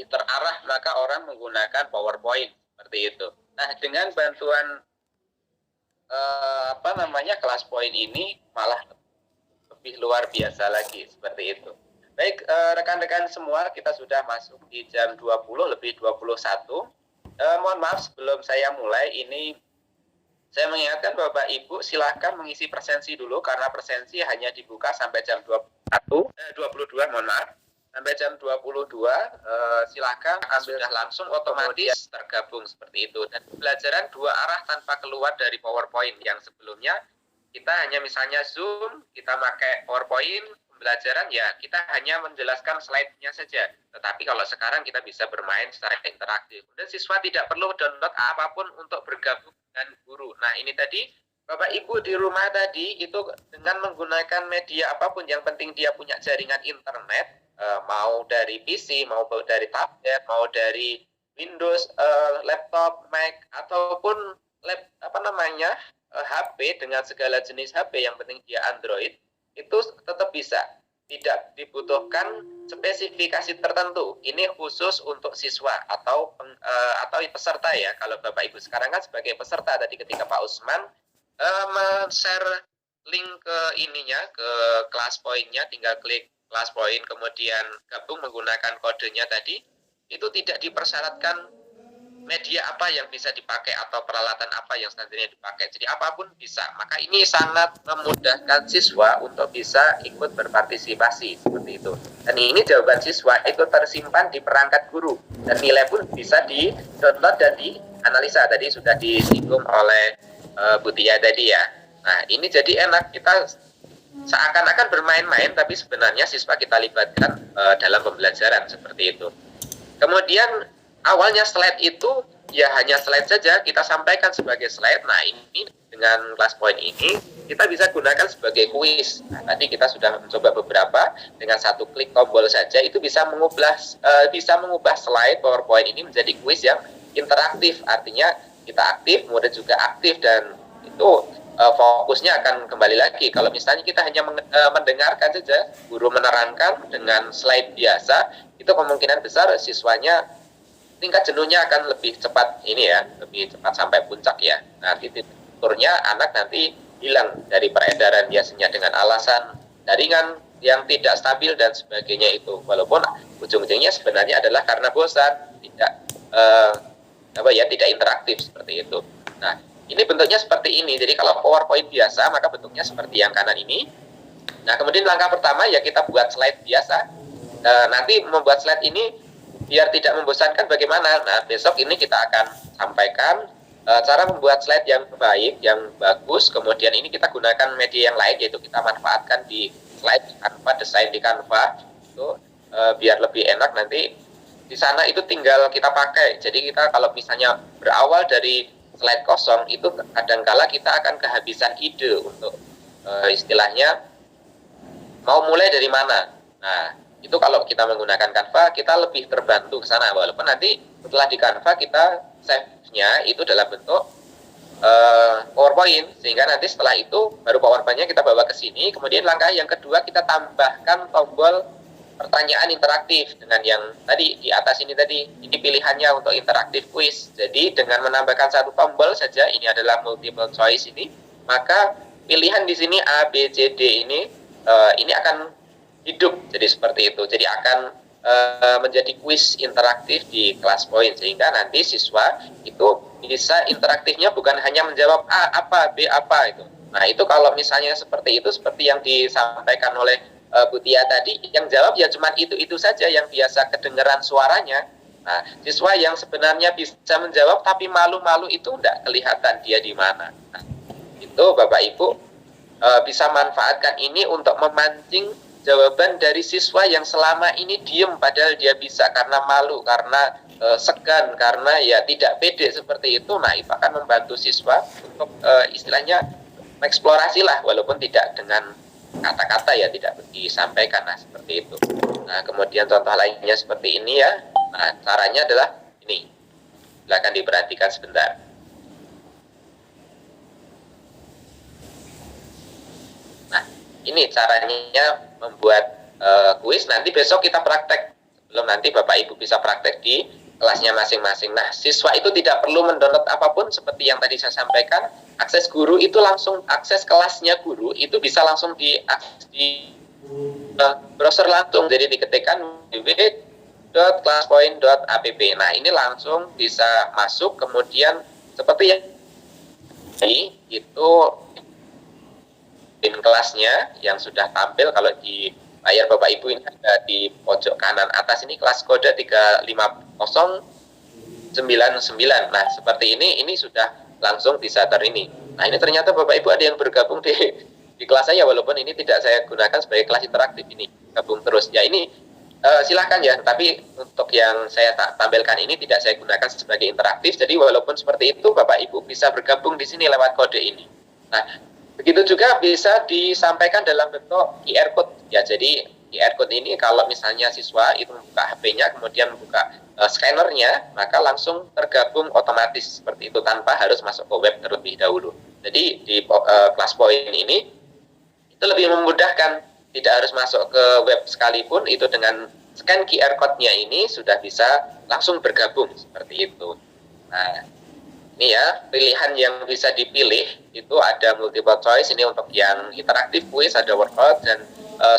lebih terarah, maka orang menggunakan PowerPoint seperti itu. Nah, dengan bantuan kelas poin ini malah lebih luar biasa lagi seperti itu. Baik, rekan-rekan semua, kita sudah masuk di jam 20 lebih 21. Mohon maaf sebelum saya mulai, ini saya mengingatkan Bapak Ibu silakan mengisi presensi dulu karena presensi hanya dibuka sampai jam 22, mohon maaf. Sampai jam 22 silakan sudah langsung otomatis tergabung seperti itu. Dan pembelajaran dua arah tanpa keluar dari PowerPoint. Yang sebelumnya kita hanya misalnya Zoom, kita pakai PowerPoint, pembelajaran ya kita hanya menjelaskan slide-nya saja. Tetapi kalau sekarang kita bisa bermain secara interaktif. Dan siswa tidak perlu download apapun untuk bergabung dengan guru. Nah, ini tadi Bapak Ibu di rumah tadi itu dengan menggunakan media apapun, yang penting dia punya jaringan internet, mau dari PC, mau dari tablet, mau dari Windows, laptop, Mac, ataupun HP dengan segala jenis HP, yang penting dia Android, itu tetap bisa. Tidak dibutuhkan spesifikasi tertentu. Ini khusus untuk siswa atau peserta ya. Kalau Bapak Ibu sekarang kan sebagai peserta, tadi ketika Pak Usman share link ke ke kelas poinnya, tinggal klik kelas poin, kemudian gabung menggunakan kodenya tadi, itu tidak dipersyaratkan media apa yang bisa dipakai atau peralatan apa yang standarnya dipakai. Jadi apapun bisa. Maka ini sangat memudahkan siswa untuk bisa ikut berpartisipasi seperti itu. Dan ini jawaban siswa itu tersimpan di perangkat guru dan nilai pun bisa di-download dan dianalisa. Tadi sudah disinggung oleh Bu Tia tadi ya. Nah, ini jadi enak, kita seakan-akan bermain-main tapi sebenarnya siswa kita libatkan dalam pembelajaran seperti itu. Kemudian awalnya slide itu ya hanya slide saja, kita sampaikan sebagai slide. Nah, ini dengan kelas poin ini kita bisa gunakan sebagai kuis. Nah, tadi kita sudah mencoba beberapa, dengan satu klik tombol saja itu bisa mengubah slide PowerPoint ini menjadi kuis yang interaktif. Artinya kita aktif, murid juga aktif, dan itu fokusnya akan kembali lagi. Kalau misalnya kita hanya mendengarkan saja, guru menerangkan dengan slide biasa, itu kemungkinan besar siswanya tingkat jenuhnya akan lebih cepat lebih cepat sampai puncak ya. Nah, titik turunnya anak nanti hilang dari peredaran biasanya dengan alasan jaringan yang tidak stabil dan sebagainya itu. Walaupun ujung-ujungnya sebenarnya adalah karena bosan, tidak interaktif seperti itu. Nah, ini bentuknya seperti ini. Jadi kalau PowerPoint biasa maka bentuknya seperti yang kanan ini. Nah, kemudian langkah pertama ya kita buat slide biasa. Nanti membuat slide ini biar tidak membosankan bagaimana. Nah, besok ini kita akan sampaikan cara membuat slide yang baik, yang bagus. Kemudian ini kita gunakan media yang lain, yaitu kita manfaatkan di slide di Canva, desain di Canva itu biar lebih enak. Nanti di sana itu tinggal kita pakai. Jadi kita kalau misalnya berawal dari slide kosong itu kadangkala kita akan kehabisan ide untuk istilahnya mau mulai dari mana. Nah, itu kalau kita menggunakan Canva kita lebih terbantu ke sana, walaupun nanti setelah di Canva kita save-nya itu dalam bentuk PowerPoint, sehingga nanti setelah itu baru PowerPoint-nya kita bawa ke sini. Kemudian langkah yang kedua kita tambahkan tombol pertanyaan interaktif dengan yang tadi di atas ini tadi. Ini pilihannya untuk interaktif quiz. Jadi dengan menambahkan satu tombol saja, ini adalah multiple choice ini, maka pilihan di sini A, B, C, D ini akan hidup. Jadi seperti itu. Jadi akan menjadi quiz interaktif di kelas poin, sehingga nanti siswa itu bisa interaktifnya bukan hanya menjawab A apa, B apa itu. Nah, itu kalau misalnya seperti itu, seperti yang disampaikan oleh Bu Tia tadi, yang jawab ya cuma itu saja yang biasa kedengeran suaranya. Nah, siswa yang sebenarnya bisa menjawab tapi malu-malu itu enggak kelihatan dia di mana. Nah, itu Bapak Ibu bisa manfaatkan ini untuk memancing jawaban dari siswa yang selama ini diem padahal dia bisa karena malu, karena segan, karena ya tidak pede seperti itu. Nah, itu akan membantu siswa untuk istilahnya eksplorasi lah, walaupun tidak dengan kata-kata ya, tidak disampaikan. Nah, seperti itu. Nah, kemudian contoh lainnya seperti ini ya. Nah, caranya adalah ini. Silakan diperhatikan sebentar. Nah, ini caranya membuat kuis. Nanti besok kita praktek sebelum nanti Bapak Ibu bisa praktek di kelasnya masing-masing. Nah, siswa itu tidak perlu mendownload apapun seperti yang tadi saya sampaikan. Akses guru itu langsung, akses kelasnya guru itu bisa langsung diakses di browser langsung. Jadi diketikkan www.classpoint.app. Nah, ini langsung bisa masuk. Kemudian seperti yang itu in kelasnya yang sudah tampil, kalau di layar Bapak Ibu ini ada di pojok kanan atas ini kelas kode 35099. Nah, seperti ini sudah langsung bisa ini. Nah, ini ternyata Bapak Ibu ada yang bergabung di kelas saya, walaupun ini tidak saya gunakan sebagai kelas interaktif, ini gabung terus. Ya, ini silahkan ya, tapi untuk yang saya tampilkan ini tidak saya gunakan sebagai interaktif. Jadi walaupun seperti itu, Bapak Ibu bisa bergabung di sini lewat kode ini. Nah, begitu juga bisa disampaikan dalam bentuk QR code ya. Jadi QR code ini kalau misalnya siswa itu membuka HP-nya kemudian buka scannernya, maka langsung tergabung otomatis seperti itu tanpa harus masuk ke web terlebih dahulu. Jadi di ClassPoint ini itu lebih memudahkan, tidak harus masuk ke web sekalipun, itu dengan scan QR code-nya ini sudah bisa langsung bergabung seperti itu. Nah, ini ya, pilihan yang bisa dipilih itu ada multiple choice. Ini untuk yang interaktif quiz, ada workout dan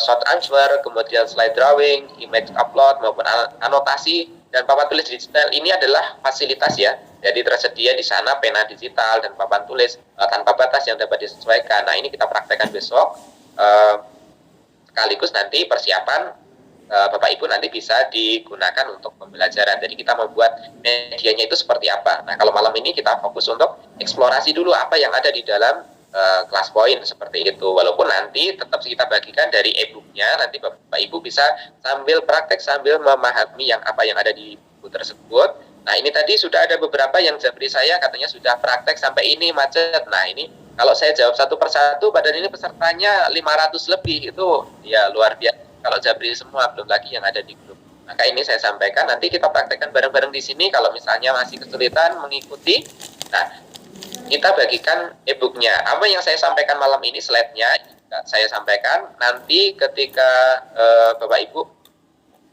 short answer, kemudian slide drawing, image upload maupun anotasi dan papan tulis digital. Ini adalah fasilitas ya. Jadi tersedia di sana pena digital dan papan tulis tanpa batas yang dapat disesuaikan. Nah, ini kita praktekkan besok. Sekaligus nanti persiapan Bapak Ibu nanti bisa digunakan untuk pembelajaran. Jadi kita membuat medianya itu seperti apa. Nah, kalau malam ini kita fokus untuk eksplorasi dulu apa yang ada di dalam ClassPoint seperti itu. Walaupun nanti tetap kita bagikan dari e-booknya, nanti Bapak Ibu bisa sambil praktek sambil memahami apa yang ada di buku tersebut. Nah, ini tadi sudah ada beberapa yang Jabri saya katanya sudah praktek sampai ini macet. Nah, ini kalau saya jawab satu persatu, badan ini pesertanya 500 lebih, itu ya luar biasa. Kalau Jabri semua, belum lagi yang ada di grup. Maka ini saya sampaikan, nanti kita praktekkan bareng-bareng di sini. Kalau misalnya masih kesulitan mengikuti, nah kita bagikan e-booknya. Apa yang saya sampaikan malam ini, slide-nya saya sampaikan. Nanti ketika Bapak Ibu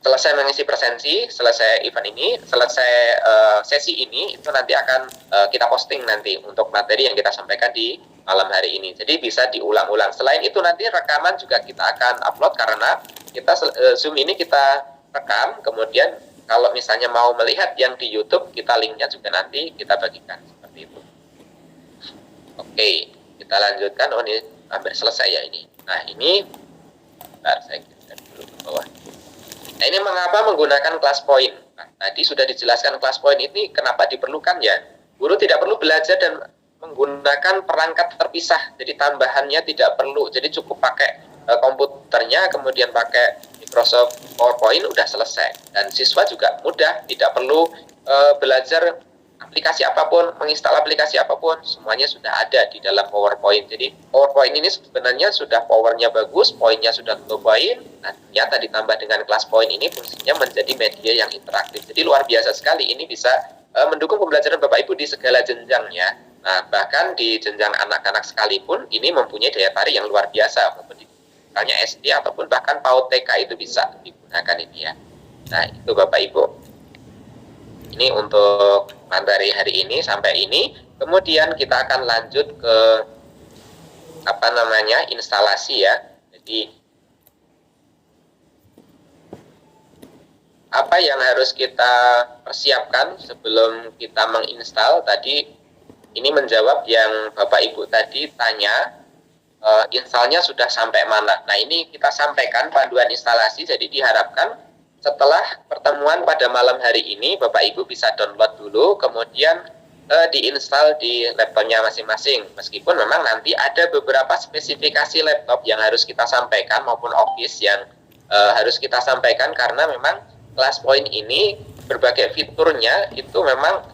selesai mengisi presensi, selesai event ini, selesai sesi ini, itu nanti akan kita posting nanti untuk materi yang kita sampaikan di malam hari ini. Jadi bisa diulang-ulang. Selain itu nanti rekaman juga kita akan upload, karena kita Zoom ini kita rekam, kemudian kalau misalnya mau melihat yang di YouTube, kita linknya juga nanti kita bagikan seperti itu. Oke, kita lanjutkan. Oh, ini hampir selesai ya ini. Nah, ini bentar, saya kirimkan dulu ke bawah. Nah, ini mengapa menggunakan ClassPoint. Nah, tadi sudah dijelaskan ClassPoint ini kenapa diperlukan ya. Guru tidak perlu belajar dan menggunakan perangkat terpisah. Jadi tambahannya tidak perlu. Jadi cukup pakai komputernya, kemudian pakai Microsoft PowerPoint, udah selesai. Dan siswa juga mudah, tidak perlu belajar aplikasi apapun, menginstal aplikasi apapun, semuanya sudah ada di dalam PowerPoint. Jadi PowerPoint ini sebenarnya sudah powernya bagus, poinnya sudah low point. Nah, ternyata ditambah dengan ClassPoint ini fungsinya menjadi media yang interaktif. Jadi luar biasa sekali, ini bisa mendukung pembelajaran Bapak Ibu di segala jenjangnya. Nah, bahkan di jenjang anak-anak sekalipun ini mempunyai daya tarik yang luar biasa, maupun di misalnya SD ataupun bahkan PAUD TK itu bisa digunakan ini ya. Nah, itu Bapak Ibu. Ini untuk materi hari ini sampai ini. Kemudian kita akan lanjut ke instalasi ya. Jadi apa yang harus kita persiapkan sebelum kita menginstal? Tadi ini menjawab yang Bapak Ibu tadi tanya, installnya sudah sampai mana. Nah, ini kita sampaikan panduan instalasi. Jadi diharapkan setelah pertemuan pada malam hari ini, Bapak Ibu bisa download dulu, kemudian diinstal di laptopnya masing-masing. Meskipun memang nanti ada beberapa spesifikasi laptop yang harus kita sampaikan maupun Office yang harus kita sampaikan, karena memang ClassPoint ini berbagai fiturnya itu memang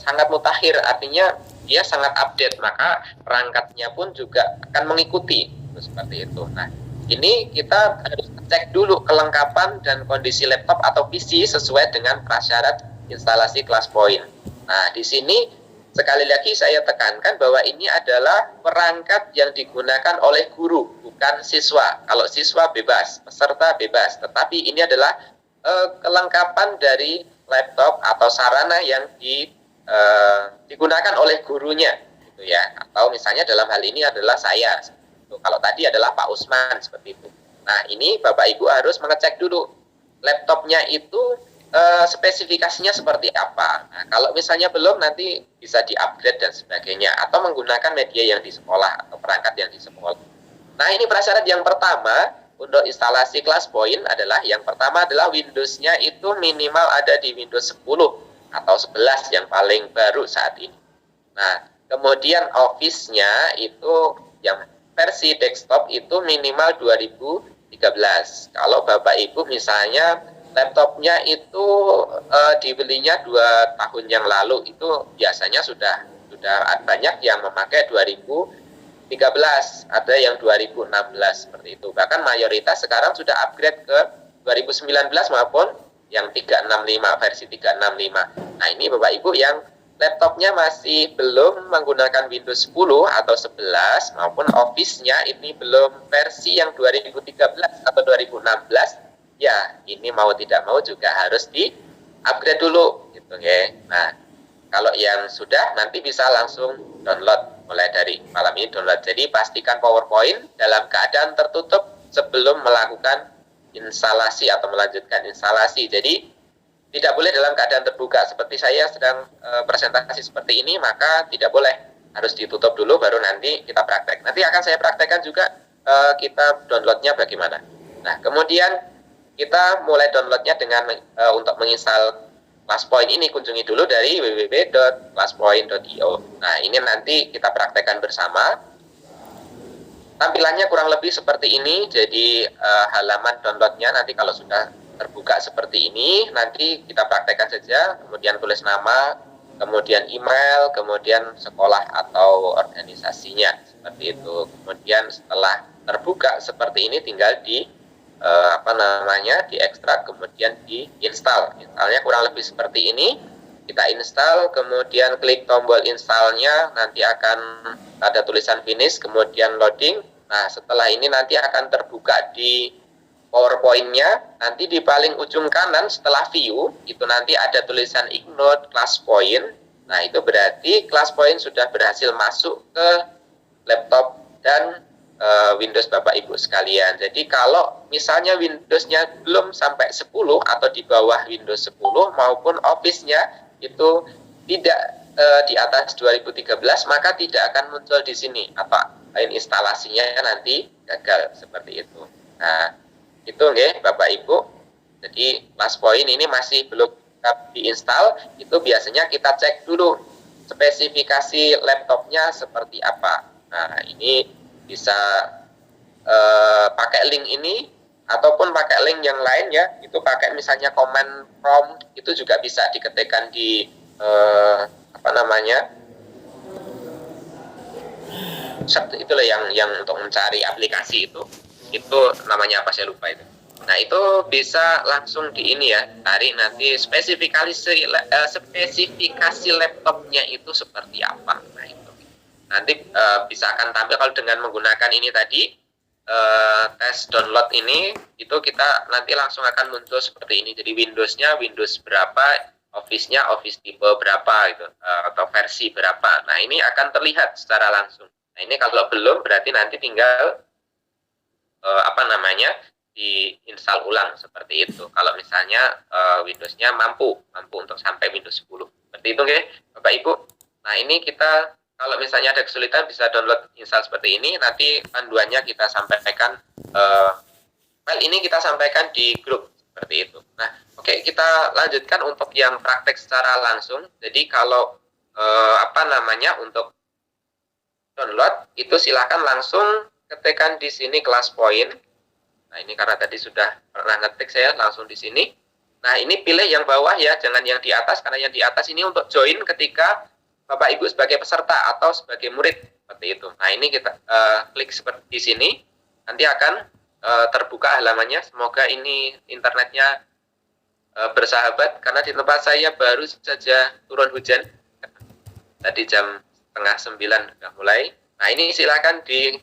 sangat mutakhir, artinya dia sangat update, maka perangkatnya pun juga akan mengikuti seperti itu. Nah, ini kita harus cek dulu kelengkapan dan kondisi laptop atau PC sesuai dengan prasyarat instalasi ClassPoint. Nah, di sini sekali lagi saya tekankan bahwa ini adalah perangkat yang digunakan oleh guru, bukan siswa. Kalau siswa bebas, peserta bebas, tetapi ini adalah kelengkapan dari laptop atau sarana yang digunakan oleh gurunya, gitu ya. Atau misalnya dalam hal ini adalah saya. Kalau tadi adalah Pak Usman seperti itu. Nah, ini Bapak Ibu harus mengecek dulu laptopnya itu spesifikasinya seperti apa. Nah, kalau misalnya belum, nanti bisa di-upgrade dan sebagainya, atau menggunakan media yang di sekolah atau perangkat yang di sekolah. Nah, ini prasyarat yang pertama untuk instalasi ClassPoint adalah, yang pertama adalah Windows-nya itu minimal ada di Windows 10 atau 11 yang paling baru saat ini. Nah, kemudian Office-nya itu yang versi desktop itu minimal 2013. Kalau Bapak Ibu misalnya laptopnya itu dibelinya 2 tahun yang lalu, itu biasanya sudah banyak yang memakai 2013, ada yang 2016 seperti itu. Bahkan mayoritas sekarang sudah upgrade ke 2019 maupun yang 365, versi 365. Nah, ini Bapak Ibu yang laptopnya masih belum menggunakan Windows 10 atau 11 maupun Office-nya ini belum versi yang 2013 atau 2016, ya ini mau tidak mau juga harus di-upgrade dulu gitu ya. Nah, kalau yang sudah, nanti bisa langsung download mulai dari malam ini download. Jadi pastikan PowerPoint dalam keadaan tertutup sebelum melakukan instalasi atau melanjutkan instalasi. Jadi tidak boleh dalam keadaan terbuka. Seperti saya sedang presentasi seperti ini, maka tidak boleh, harus ditutup dulu baru nanti kita praktek. Nanti akan saya praktekkan juga kita downloadnya bagaimana. Nah, kemudian kita mulai downloadnya dengan untuk menginstal ClassPoint ini, kunjungi dulu dari www.classpoint.io. Nah, ini nanti kita praktekkan bersama. Tampilannya kurang lebih seperti ini. Jadi halaman downloadnya nanti kalau sudah terbuka seperti ini, nanti kita praktekkan saja, kemudian tulis nama, kemudian email, kemudian sekolah atau organisasinya, seperti itu. Kemudian setelah terbuka seperti ini, tinggal diekstrak, kemudian diinstal. Instalnya kurang lebih seperti ini. Kita install, kemudian klik tombol installnya, nanti akan ada tulisan finish, kemudian loading. Nah, setelah ini nanti akan terbuka di PowerPoint-nya. Nanti di paling ujung kanan setelah view, itu nanti ada tulisan ignore ClassPoint. Nah, itu berarti ClassPoint sudah berhasil masuk ke laptop dan Windows Bapak Ibu sekalian. Jadi kalau misalnya Windows-nya belum sampai 10 atau di bawah Windows 10 maupun Office-nya itu tidak di atas 2013, maka tidak akan muncul di sini apa instalasinya nanti gagal seperti itu. Nah, itu nggih Bapak Ibu. Jadi ClassPoint ini masih belum diinstal, itu biasanya kita cek dulu spesifikasi laptopnya seperti apa. Nah, ini bisa pakai link ini ataupun pakai link yang lain ya. Itu pakai misalnya command prompt, itu juga bisa diketikkan di itu loh yang untuk mencari aplikasi itu namanya apa saya lupa itu. Nah, itu bisa langsung di ini ya, cari nanti spesifikasi laptopnya itu seperti apa. Nah, itu nanti bisa akan tampil kalau dengan menggunakan ini tadi tes download ini, itu kita nanti langsung akan muncul seperti ini. Jadi Windows-nya Windows berapa, Office-nya Office tipe berapa gitu, atau versi berapa. Nah, ini akan terlihat secara langsung. Nah, ini kalau belum berarti nanti tinggal diinstal ulang seperti itu. Kalau misalnya Windows-nya mampu untuk sampai Windows 10. Seperti itu nggih, Bapak Ibu. Nah, ini kita kalau misalnya ada kesulitan bisa download install seperti ini. Nanti panduannya kita sampaikan, file ini kita sampaikan di grup seperti itu. Nah, oke, kita lanjutkan untuk yang praktek secara langsung. Jadi kalau untuk download itu silakan langsung ketikkan di sini ClassPoint. Nah, ini karena tadi sudah pernah ngetik saya langsung di sini. Nah, ini pilih yang bawah ya, jangan yang di atas, karena yang di atas ini untuk join ketika Bapak Ibu sebagai peserta atau sebagai murid seperti itu. Nah, ini kita klik seperti di sini, nanti akan terbuka halamannya. Semoga ini internetnya bersahabat, karena di tempat saya baru saja turun hujan. Tadi jam 8:30 sudah mulai. Nah, ini silakan di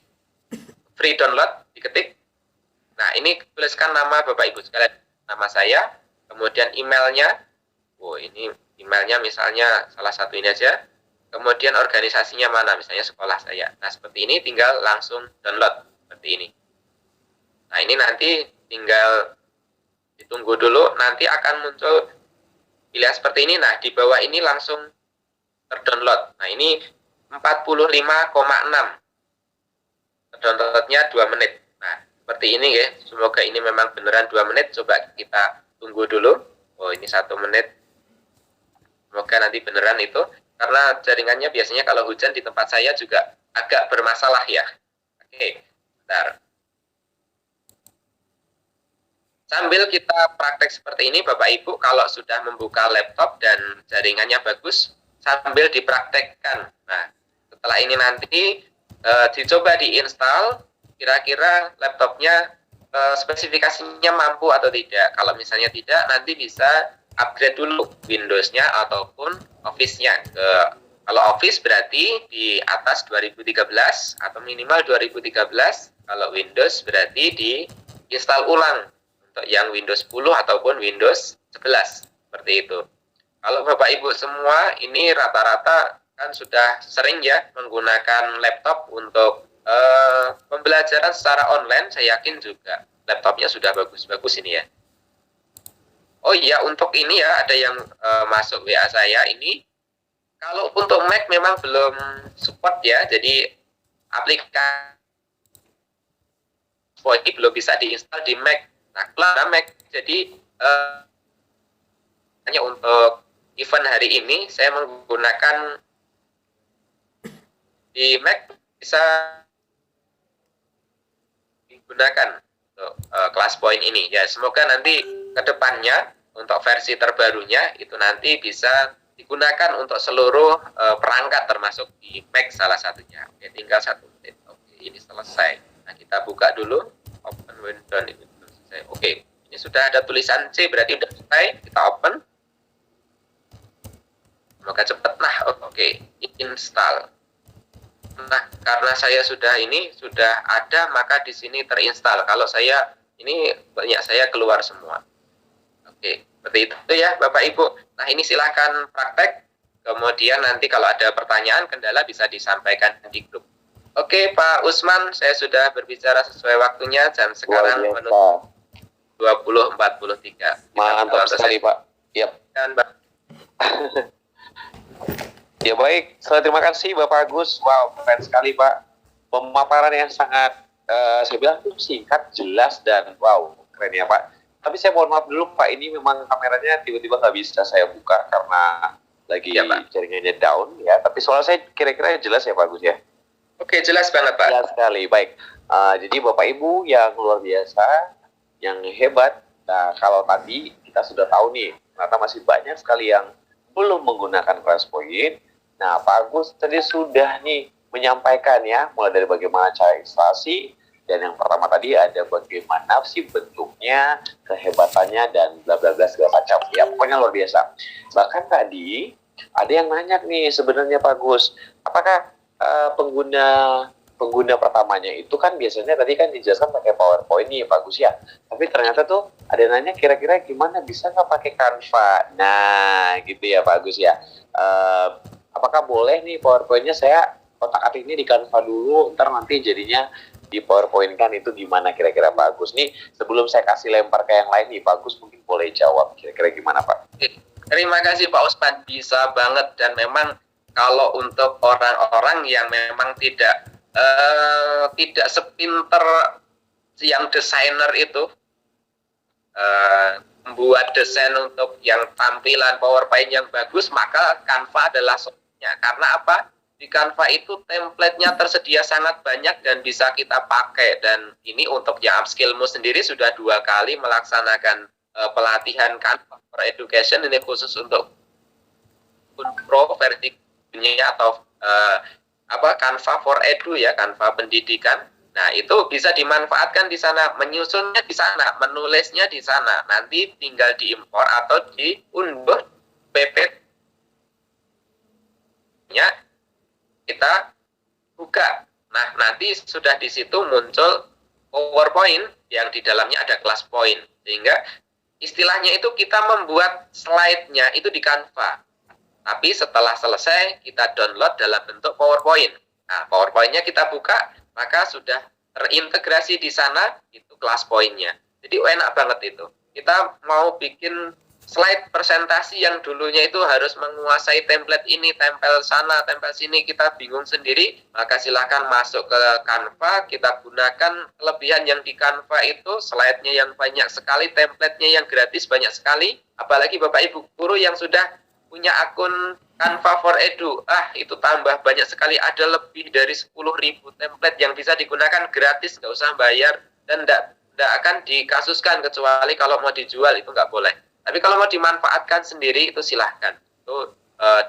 free download, diketik. Nah, ini tuliskan nama Bapak Ibu sekalian, nama saya, kemudian emailnya, ini emailnya misalnya salah satu ini aja, kemudian organisasinya mana, misalnya sekolah saya. Nah, seperti ini tinggal langsung download seperti ini. Nah, ini nanti tinggal ditunggu dulu, nanti akan muncul pilihan seperti ini. Nah, di bawah ini langsung terdownload. Nah, ini 45,6. Downloadnya 2 menit. Nah, seperti ini ya. Semoga ini memang beneran 2 menit. Coba kita tunggu dulu. Oh, ini 1 menit. Semoga nanti beneran itu. Karena jaringannya biasanya kalau hujan di tempat saya juga agak bermasalah ya. Oke, bentar. Sambil kita praktek seperti ini, Bapak Ibu, kalau sudah membuka laptop dan jaringannya bagus, sambil dipraktekkan. Nah, setelah ini nanti dicoba diinstal, kira-kira laptopnya spesifikasinya mampu atau tidak. Kalau misalnya tidak, nanti bisa upgrade dulu Windows-nya ataupun Office-nya. Kalau Office berarti di atas 2013 atau minimal 2013. Kalau Windows berarti diinstal ulang untuk yang Windows 10 ataupun Windows 11. Seperti itu. Kalau Bapak Ibu semua ini rata-rata kan sudah sering ya menggunakan laptop untuk pembelajaran secara online, saya yakin juga laptopnya sudah bagus-bagus ini ya. Oh iya, untuk ini ya ada yang masuk WA saya ini. Kalau untuk Mac memang belum support ya, jadi aplikasi belum bisa diinstal di Mac. Nah, kalau Mac, jadi hanya untuk event hari ini saya menggunakan di Mac, bisa digunakan untuk kelas point ini ya. Semoga nanti kedepannya untuk versi terbarunya itu nanti bisa digunakan untuk seluruh perangkat termasuk di Mac salah satunya. Oke, tinggal 1 menit. Oke, ini selesai. Nah, kita buka dulu open window ini selesai. Oke, ini sudah ada tulisan C berarti sudah selesai. Kita open. Semoga cepat. Nah, oke, install. Nah, karena saya sudah ada, maka di sini terinstall. Kalau saya ini banyak saya keluar semua. Oke, seperti itu ya Bapak Ibu. Nah, ini silahkan praktek. Kemudian nanti kalau ada pertanyaan, kendala bisa disampaikan di grup. Oke, Pak Usman, saya sudah berbicara sesuai waktunya dan sekarang menuju 20.43. Mantap sekali, Pak. Yap. Dan Pak. Ya baik, terima kasih Bapak Agus. Wow, keren sekali Pak. Pemaparan yang sangat, saya bilang itu singkat, jelas, dan wow, keren ya Pak. Tapi saya mohon maaf dulu Pak, ini memang kameranya tiba-tiba nggak bisa saya buka karena lagi ya, jaringannya down ya. Tapi soal saya kira-kira jelas ya Pak Agus ya? Oke, jelas banget Pak. Jelas sekali, baik. Jadi Bapak Ibu yang luar biasa, yang hebat. Nah, kalau tadi kita sudah tahu nih, ternyata masih banyak sekali yang belum menggunakan ClassPoint. Nah, Pak Agus tadi sudah nih menyampaikan ya, mulai dari bagaimana cara instalasi, dan yang pertama tadi ada bagaimana sih bentuknya, kehebatannya, dan bla bla bla segala macam. Ya, pokoknya luar biasa. Bahkan tadi ada yang nanya nih sebenarnya Pak Agus, apakah pengguna pertamanya itu kan biasanya tadi kan dijelaskan pakai PowerPoint nih Pak Gus ya. Tapi ternyata tuh ada yang nanya kira-kira gimana bisa nggak pakai Canva. Nah gitu ya Pak Gus ya. Apakah boleh nih PowerPoint-nya saya kotak-atik ini di Canva dulu, ntar nanti jadinya di PowerPoint kan itu gimana kira-kira Pak Agus. Nih sebelum saya kasih lempar ke yang lain nih Pak Agus mungkin boleh jawab kira-kira gimana Pak. Terima kasih Pak Usman, bisa banget. Dan memang kalau untuk orang-orang yang memang tidak sepinter yang desainer itu membuat desain untuk yang tampilan PowerPoint yang bagus, maka Canva adalah solusinya. Karena apa? Di Canva itu template-nya tersedia sangat banyak dan bisa kita pakai. Dan ini untuk yang upskillmu sendiri sudah 2 kali melaksanakan pelatihan Canva for Education. Ini khusus untuk Pro versinya atau Canva for Edu ya, Canva pendidikan. Nah, itu bisa dimanfaatkan di sana, menyusunnya di sana, menulisnya di sana. Nanti tinggal diimpor atau diunduh PP-nya, kita buka. Nah, nanti sudah di situ muncul PowerPoint yang di dalamnya ada kelas point. Sehingga istilahnya itu kita membuat slide-nya itu di Canva. Tapi setelah selesai kita download dalam bentuk PowerPoint. Nah, PowerPoint-nya kita buka, maka sudah terintegrasi di sana itu kelas poinnya. Jadi enak banget itu. Kita mau bikin slide presentasi yang dulunya itu harus menguasai template ini, tempel sana, tempel sini, kita bingung sendiri, maka silakan masuk ke Canva, kita gunakan kelebihan yang di Canva itu, slide-nya yang banyak sekali, template-nya yang gratis banyak sekali, apalagi Bapak Ibu guru yang sudah punya akun Canva for Edu, itu tambah banyak sekali, ada lebih dari 10.000 template yang bisa digunakan gratis, nggak usah bayar, dan nggak akan dikasuskan, kecuali kalau mau dijual itu nggak boleh. Tapi kalau mau dimanfaatkan sendiri itu silahkan, itu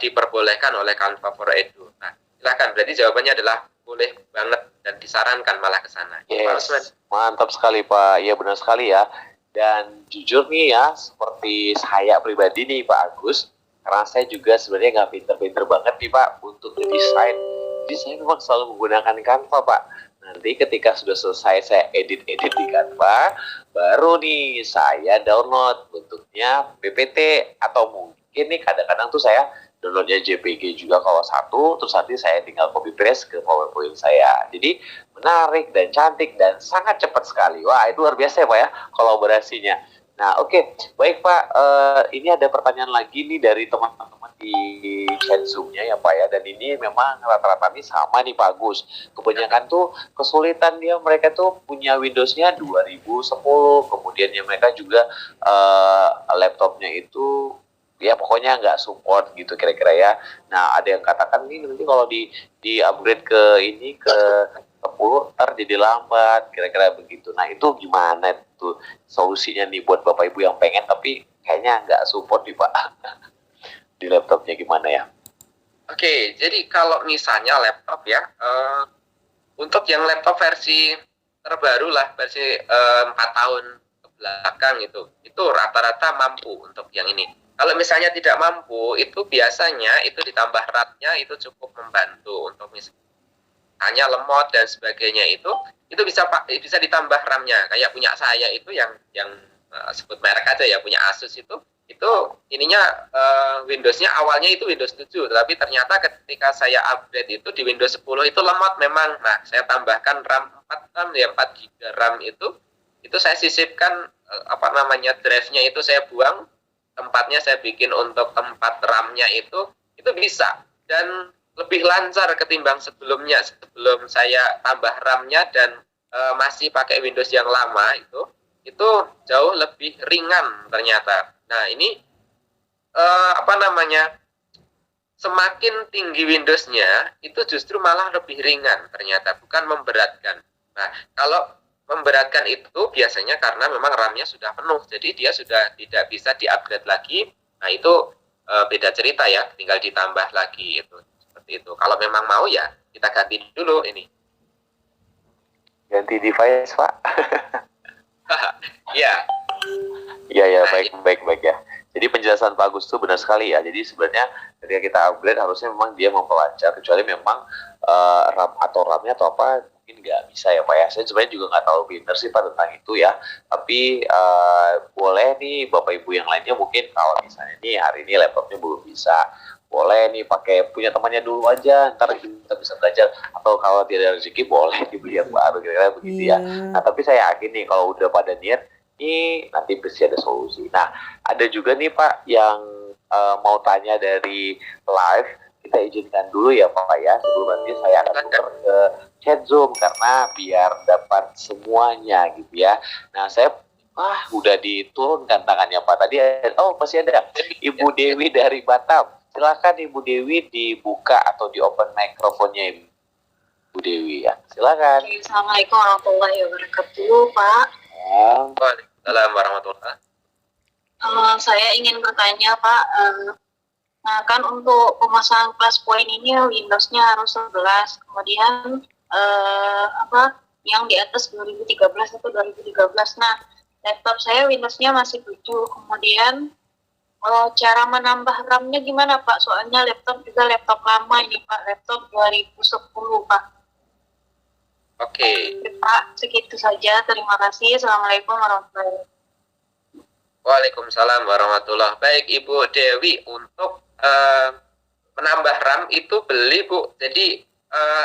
diperbolehkan oleh Canva for Edu. Nah, silahkan, berarti jawabannya adalah boleh banget dan disarankan malah ke sana. Yes, mantap sekali Pak, ya benar sekali ya. Dan jujur nih ya, seperti saya pribadi nih Pak Agus, karena saya juga sebenarnya nggak pinter-pinter banget nih Pak untuk ngedesain. Jadi saya memang selalu menggunakan Canva Pak. Nanti ketika sudah selesai saya edit-edit di Canva, baru nih saya download bentuknya PPT atau mungkin nih kadang-kadang tuh saya downloadnya JPG juga kalau satu, terus nanti saya tinggal copy paste ke PowerPoint saya. Jadi menarik dan cantik dan sangat cepat sekali. Wah, itu luar biasa ya Pak ya kolaborasinya. Nah, oke. Baik Pak, ini ada pertanyaan lagi nih dari teman-teman di chat Zoom-nya ya Pak ya. Dan ini memang rata-rata nih sama nih Pak Agus. Kebanyakan tuh kesulitan mereka tuh punya Windows-nya 2010. Kemudian mereka juga laptopnya itu ya pokoknya nggak support gitu kira-kira ya. Nah, ada yang katakan nih nanti kalau di upgrade ke 10 ntar jadi lambat, kira-kira begitu. Nah, itu gimana tuh solusinya nih buat Bapak Ibu yang pengen tapi kayaknya nggak support nih Pak di laptopnya gimana ya? Oke, jadi kalau misalnya laptop ya, untuk yang laptop versi terbaru lah, versi 4 tahun ke belakang itu rata-rata mampu untuk yang ini. Kalau misalnya tidak mampu, itu biasanya itu ditambah RAM-nya itu cukup membantu untuk hanya lemot dan sebagainya itu bisa ditambah RAM-nya. Kayak punya saya itu yang sebut merek aja ya, punya Asus itu ininya Windows-nya awalnya itu Windows 7, tapi ternyata ketika saya upgrade itu di Windows 10 itu lemot memang. Nah, saya tambahkan RAM 4 GB RAM itu saya sisipkan drive-nya itu saya buang, tempatnya saya bikin untuk tempat RAM-nya itu bisa, dan lebih lancar ketimbang sebelumnya. Sebelum saya tambah RAM-nya dan masih pakai Windows yang lama itu jauh lebih ringan ternyata. Nah, ini semakin tinggi Windows-nya itu justru malah lebih ringan ternyata, bukan memberatkan. Nah, kalau memberatkan itu biasanya karena memang RAM-nya sudah penuh, jadi dia sudah tidak bisa di-upgrade lagi. Nah, itu beda cerita ya, tinggal ditambah lagi itu. Itu kalau memang mau ya kita ganti dulu ini. Ganti device Pak. Ya. Iya, baik ya. Jadi penjelasan Pak Agus itu benar sekali ya. Jadi sebenarnya ketika kita upgrade harusnya memang dia memperlancar, kecuali memang RAM-nya atau apa mungkin nggak bisa ya Pak ya. Saya sebenarnya juga nggak tahu pinter sih Pak tentang itu ya. Tapi boleh nih Bapak Ibu yang lainnya mungkin kalau misalnya nih hari ini laptopnya belum bisa, boleh nih pakai punya temannya dulu aja, ntar kita bisa belajar, atau kalau tidak ada rezeki boleh dibeli yang baru, kira-kira begitu ya. Nah, tapi saya yakin nih kalau udah pada niat ini nanti pasti ada solusi. Nah, ada juga nih Pak yang mau tanya dari live, kita izinkan dulu ya Pak ya, sebelum nanti saya akan tukar ke chat Zoom karena biar dapat semuanya gitu ya. Nah, saya udah diturunkan tangannya Pak tadi. Masih ada Ibu Dewi dari Batam. Silakan Ibu Dewi dibuka atau di open mikrofonnya Ibu Dewi ya. Silakan. Assalamualaikum warahmatullahi wabarakatuh Pak. Waalaikumsalam warahmatullahi. Saya ingin bertanya Pak, nah kan untuk pemasangan kelas poin ini Windows-nya harus 11, kemudian yang di atas 2013 atau 2013. Nah, laptop saya Windows-nya masih 7, kemudian cara menambah RAM-nya gimana Pak? Soalnya laptop juga laptop lama ini Pak, laptop 2010 Pak. Oke. Pak, segitu saja. Terima kasih. Assalamualaikum warahmatullahi wabarakatuh. Waalaikumsalam warahmatullahi. Baik Ibu Dewi, untuk menambah RAM itu beli Bu. Jadi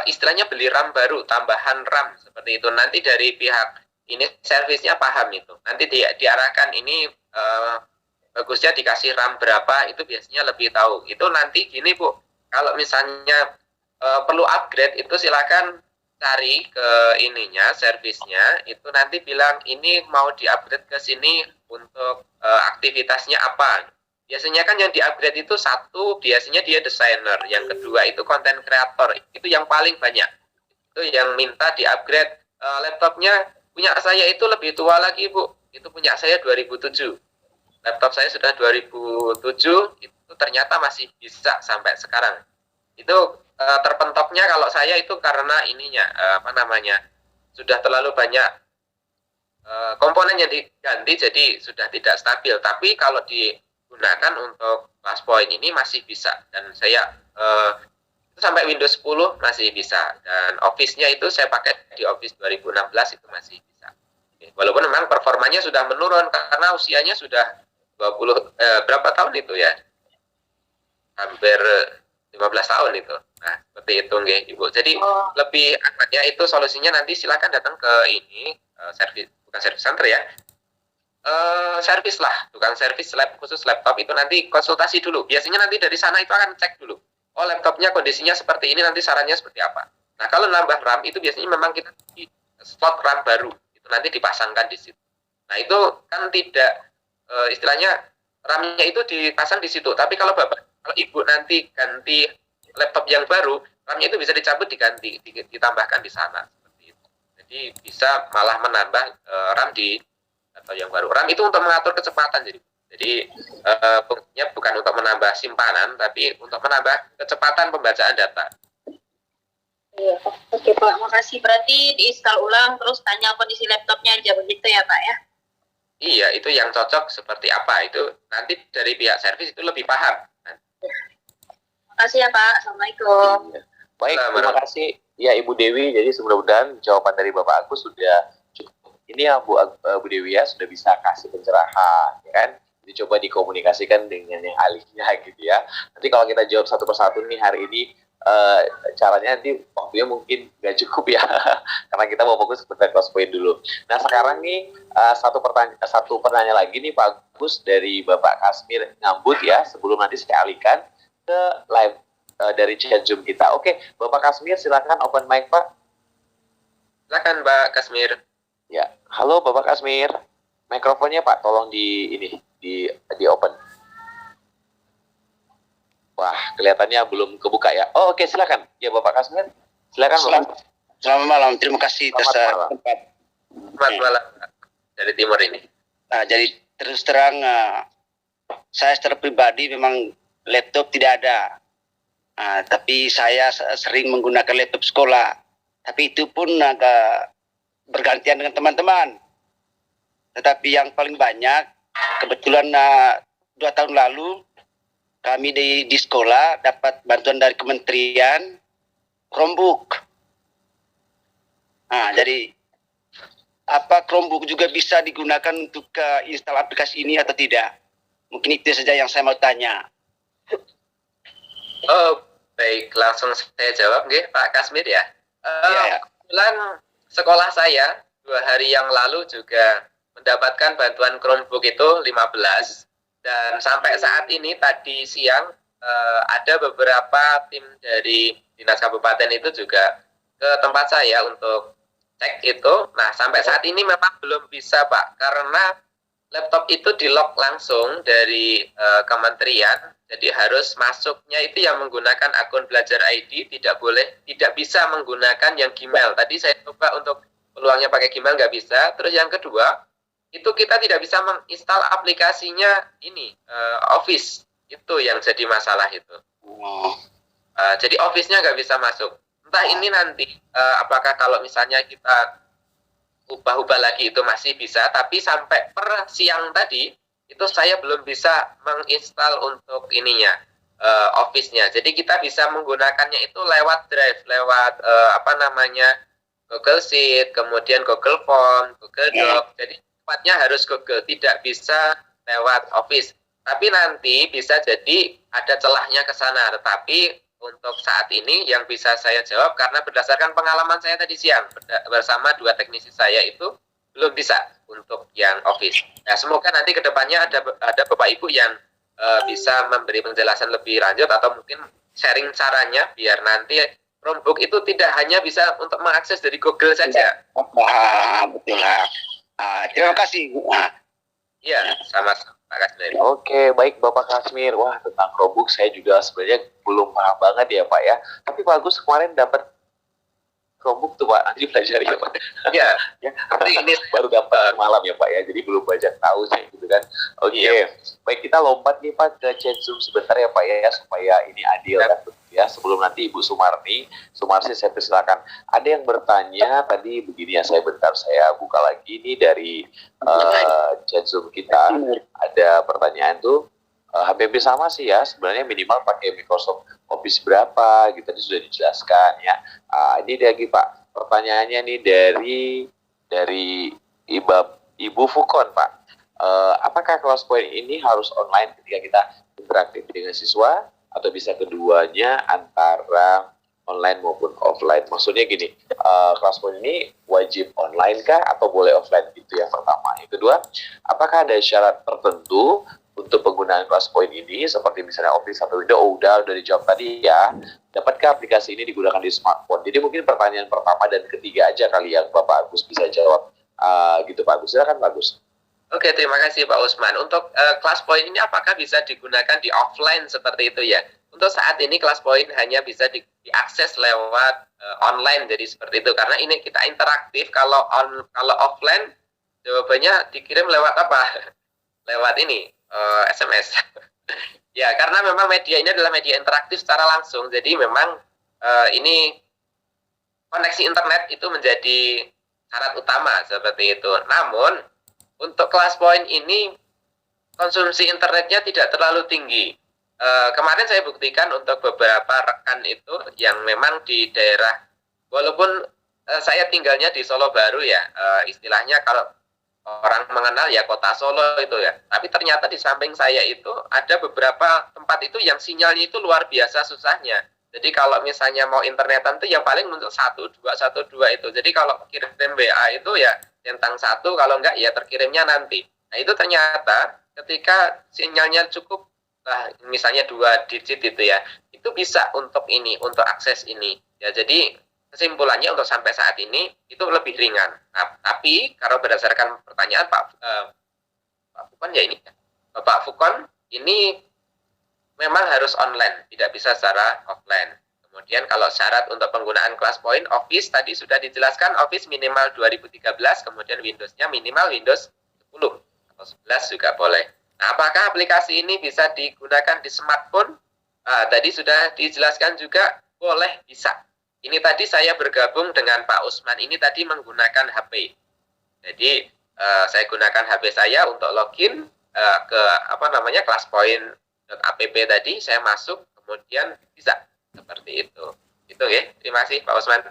istilahnya beli RAM baru, tambahan RAM seperti itu. Nanti dari pihak ini servisnya paham itu. Nanti diarahkan ini bagusnya dikasih RAM berapa, itu biasanya lebih tahu. Itu nanti gini Bu, kalau misalnya perlu upgrade itu silakan cari ke ininya, servisnya, itu nanti bilang ini mau di-upgrade ke sini untuk aktivitasnya apa. Biasanya kan yang di-upgrade itu satu, biasanya dia desainer, yang kedua itu content creator, itu yang paling banyak. Itu yang minta di-upgrade laptopnya. Punya saya itu lebih tua lagi Bu, itu punya saya 2007. Laptop saya sudah 2007, itu ternyata masih bisa sampai sekarang. Itu terpentoknya kalau saya itu karena ininya sudah terlalu banyak komponen yang diganti, jadi sudah tidak stabil. Tapi kalau digunakan untuk plus point ini masih bisa, dan saya itu sampai Windows 10 masih bisa, dan Office-nya itu saya pakai di Office 2016 itu masih bisa. Walaupun memang performanya sudah menurun karena usianya sudah 20 berapa tahun itu ya, hampir 15 tahun itu. Nah, seperti itu nggih, Ibu. Jadi lebih amannya itu solusinya nanti silakan datang ke ini servis, bukan servis center ya. Servis lah, tukang servis khusus laptop itu nanti konsultasi dulu. Biasanya nanti dari sana itu akan cek dulu. Oh, laptopnya kondisinya seperti ini, nanti sarannya seperti apa. Nah, kalau nambah RAM itu biasanya memang kita di slot RAM baru. Itu nanti dipasangkan di situ. Nah, itu kan tidak istilahnya RAM-nya itu dipasang di situ. Tapi kalau Ibu nanti ganti laptop yang baru, RAM-nya itu bisa dicabut, diganti, ditambahkan di sana seperti itu. Jadi bisa malah menambah RAM atau yang baru. RAM itu untuk mengatur kecepatan, jadi fungsinya bukan untuk menambah simpanan, tapi untuk menambah kecepatan pembacaan data. Iya, oke Pak, makasih. Berarti diinstal ulang terus tanya kondisi laptopnya aja begitu ya Pak ya? Iya, itu yang cocok seperti apa, itu nanti dari pihak servis itu lebih paham. Makasih ya Pak, Assalamualaikum. Iya. Baik, terima kasih ya Ibu Dewi. Jadi mudah-mudahan jawaban dari Bapak Agus sudah cukup. Ini ya Bu Dewi ya, sudah bisa kasih pencerahan, ya kan? Jadi coba dikomunikasikan dengan yang ahlinya gitu ya. Nanti kalau kita jawab satu persatu nih hari ini, caranya nanti waktunya mungkin nggak cukup ya, karena kita mau fokus ke cross point dulu. Nah sekarang nih satu pertanyaan lagi nih Pak Agus dari Bapak Kasmir Ngambut ya, sebelum nanti saya alihkan ke live dari chat Zoom kita. Oke, Bapak Kasmir silakan open mic Pak. Silakan Mbak Kasmir. Ya, halo Bapak Kasmir. Mikrofonnya Pak, tolong di open. Wah, kelihatannya belum kebuka ya. Oh, oke, silakan. Ya Bapak Kasmir. Silakan Bapak. Selamat malam. Terima kasih atas tempat. Selamat malam dari timur ini. Nah, jadi terus terang saya secara pribadi memang laptop tidak ada. Tapi saya sering menggunakan laptop sekolah. Tapi itu pun agak bergantian dengan teman-teman. Tetapi yang paling banyak, kebetulan 2 tahun lalu, kami di sekolah dapat bantuan dari kementerian Chromebook. Jadi apa Chromebook juga bisa digunakan untuk install aplikasi ini atau tidak? Mungkin itu saja yang saya mau tanya. Oh, baik, langsung saya jawab nggih, Pak Kasmir ya. Kebetulan sekolah saya 2 hari yang lalu juga mendapatkan bantuan Chromebook itu 15, dan sampai saat ini tadi siang ada beberapa tim dari Dinas Kabupaten itu juga ke tempat saya untuk cek itu. Nah, sampai saat ini memang belum bisa Pak, karena laptop itu di-lock langsung dari kementerian. Jadi harus masuknya itu yang menggunakan akun Belajar ID, tidak bisa menggunakan yang Gmail. Tadi saya coba untuk peluangnya pakai Gmail, nggak bisa. Terus yang kedua, itu kita tidak bisa menginstal aplikasinya ini, Office. Itu yang jadi masalah itu. Jadi Office-nya nggak bisa masuk. Entah ini nanti, apakah kalau misalnya kita ubah-ubah lagi itu masih bisa, tapi sampai per siang tadi, itu saya belum bisa menginstal untuk ininya, Office-nya. Jadi kita bisa menggunakannya itu lewat Drive, lewat Google Sheet, kemudian Google Form, Google Doc. Jadi tempatnya harus Google, tidak bisa lewat Office. Tapi nanti bisa jadi ada celahnya ke sana. Tetapi untuk saat ini yang bisa saya jawab karena berdasarkan pengalaman saya tadi siang bersama 2 teknisi saya itu belum bisa untuk yang Office. Nah, semoga nanti ke depannya ada Bapak Ibu yang bisa memberi penjelasan lebih lanjut atau mungkin sharing caranya biar nanti Chromebook itu tidak hanya bisa untuk mengakses dari Google saja. Betul lah. Terima kasih. Iya, sama-sama Pak Kasmir. Oke, baik Bapak Kasmir. Wah, tentang Chromebook saya juga sebenarnya belum paham banget ya Pak ya. Tapi Pak Agus kemarin dapat Chromebook tuh Pak, nanti belajar ya Pak. Iya, Ya, ini baru dapat malam ya Pak ya, jadi belum banyak tahu sih gitu kan. Oke, baik kita lompat nih Pak ke chat Zoom sebentar ya Pak ya, supaya ini adil kan ya. Sebelum nanti Ibu Sumarsi saya persilakan. Ada yang bertanya tadi begini ya, saya buka lagi nih dari chat Zoom kita. Ada pertanyaan tuh hampir sama sih ya, sebenarnya minimal pakai Microsoft Office berapa gitu, tadi sudah dijelaskan ya. Ini lagi Pak, pertanyaannya nih dari Ibu Fukon Pak. Apakah kelas point ini harus online ketika kita interaktif dengan siswa atau bisa keduanya antara online maupun offline? Maksudnya gini, kelas point ini wajib online kah atau boleh offline gitu yang pertama. Yang kedua, apakah ada syarat tertentu untuk penggunaan kelas point ini seperti misalnya Office atau Windows? Udah dijawab tadi ya. Dapatkah aplikasi ini digunakan di smartphone? Jadi mungkin pertanyaan pertama dan ketiga aja kali yang Bapak Agus bisa jawab gitu Pak Agus. Silakan Pak Agus. Oke, terima kasih Pak Usman. Untuk kelas point ini apakah bisa digunakan di offline seperti itu ya? Untuk saat ini kelas point hanya bisa diakses lewat online, jadi seperti itu. Karena ini kita interaktif. Kalau offline jawabannya dikirim lewat apa? Lewat ini SMS. Ya, karena memang media ini adalah media interaktif secara langsung. Jadi memang ini koneksi internet itu menjadi syarat utama seperti itu. Namun untuk kelas point ini konsumsi internetnya tidak terlalu tinggi. Kemarin saya buktikan untuk beberapa rekan itu yang memang di daerah, walaupun saya tinggalnya di Solo Baru ya, istilahnya kalau orang mengenal ya kota Solo itu ya. Tapi ternyata di samping saya itu ada beberapa tempat itu yang sinyalnya itu luar biasa susahnya. Jadi kalau misalnya mau internetan itu yang paling muncul 12 itu. Jadi kalau kirim WA itu ya centang 1, kalau enggak ya terkirimnya nanti. Nah itu ternyata ketika sinyalnya cukup misalnya 2 digit itu ya, itu bisa untuk ini, untuk akses ini. Ya jadi kesimpulannya untuk sampai saat ini itu lebih ringan. Nah, tapi kalau berdasarkan pertanyaan Pak Fukon ya ini, Bapak Fukon ini memang harus online, tidak bisa secara offline. Kemudian kalau syarat untuk penggunaan kelas point Office tadi sudah dijelaskan, Office minimal 2013, kemudian Windows-nya minimal Windows 10 atau 11 juga boleh. Nah, apakah aplikasi ini bisa digunakan di smartphone? Tadi sudah dijelaskan juga boleh, bisa. Ini tadi saya bergabung dengan Pak Usman, ini tadi menggunakan HP. Jadi saya gunakan HP saya untuk login ke classpoint.app tadi, saya masuk, kemudian bisa seperti itu. Itu ya. Terima kasih Pak Usman.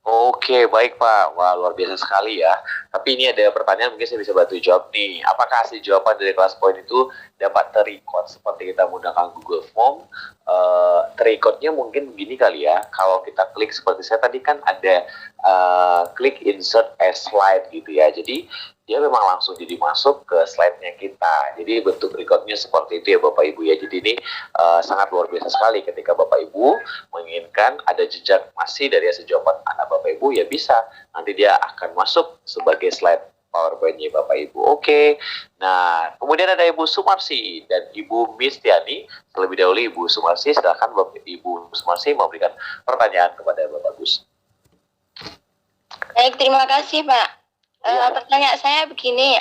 Oke, baik Pak. Wah, luar biasa sekali ya. Tapi ini ada pertanyaan mungkin saya bisa bantu jawab nih. Apakah hasil jawaban dari kelas point itu dapat terrecord seperti kita menggunakan Google Form? Terrecordnya mungkin begini kali ya. Kalau kita klik seperti saya tadi kan ada klik insert as slide gitu ya. Jadi dia memang langsung jadi masuk ke slide-nya kita. Jadi bentuk recordnya seperti itu ya Bapak Ibu ya. Jadi ini sangat luar biasa sekali ketika Bapak Ibu menginginkan ada jejak masih dari hasil jawaban anak Bapak Ibu ya bisa. Nanti dia akan masuk sebagai slide PowerPoint-nya Bapak Ibu. Oke. Nah, kemudian ada Ibu Sumarsi dan Ibu Mistiani. Terlebih dahulu Ibu Sumarsi, silakan Bapak Ibu Sumarsi memberikan pertanyaan kepada Bapak Gus. Baik, terima kasih Pak. Pertanyaan saya begini,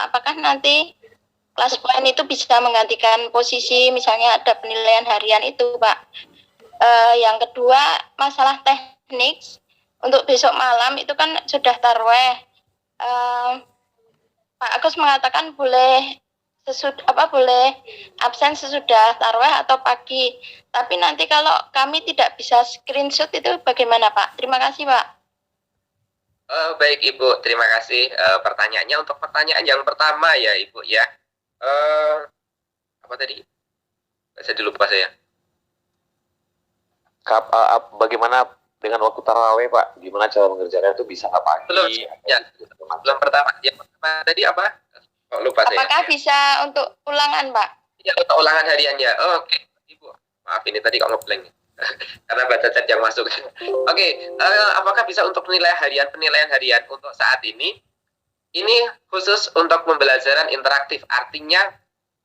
apakah nanti kelas point itu bisa menggantikan posisi misalnya ada penilaian harian itu Pak? Yang kedua, masalah teknik untuk besok malam itu kan sudah tarweh. Pak Agus mengatakan boleh absen sesudah tarweh atau pagi. Tapi nanti kalau kami tidak bisa screenshot itu bagaimana Pak? Terima kasih Pak. Baik Ibu, terima kasih pertanyaannya. Untuk pertanyaan yang pertama ya Ibu ya, apa tadi? Jadi lupa saya. Bagaimana dengan waktu taraweh, Pak? Gimana cara mengerjakan itu, bisa nggak pagi? Belum, ya. Belum pertama. Yang pertama tadi apa? Oh, lupa saya. Apakah bisa untuk ulangan, Pak? Ya, untuk ulangan hariannya. Oh, oke, Ibu. Maaf, ini tadi kok ngeblank. Karena baca chat yang masuk. Oke, apakah bisa untuk penilaian harian untuk saat ini? Ini khusus untuk pembelajaran interaktif. Artinya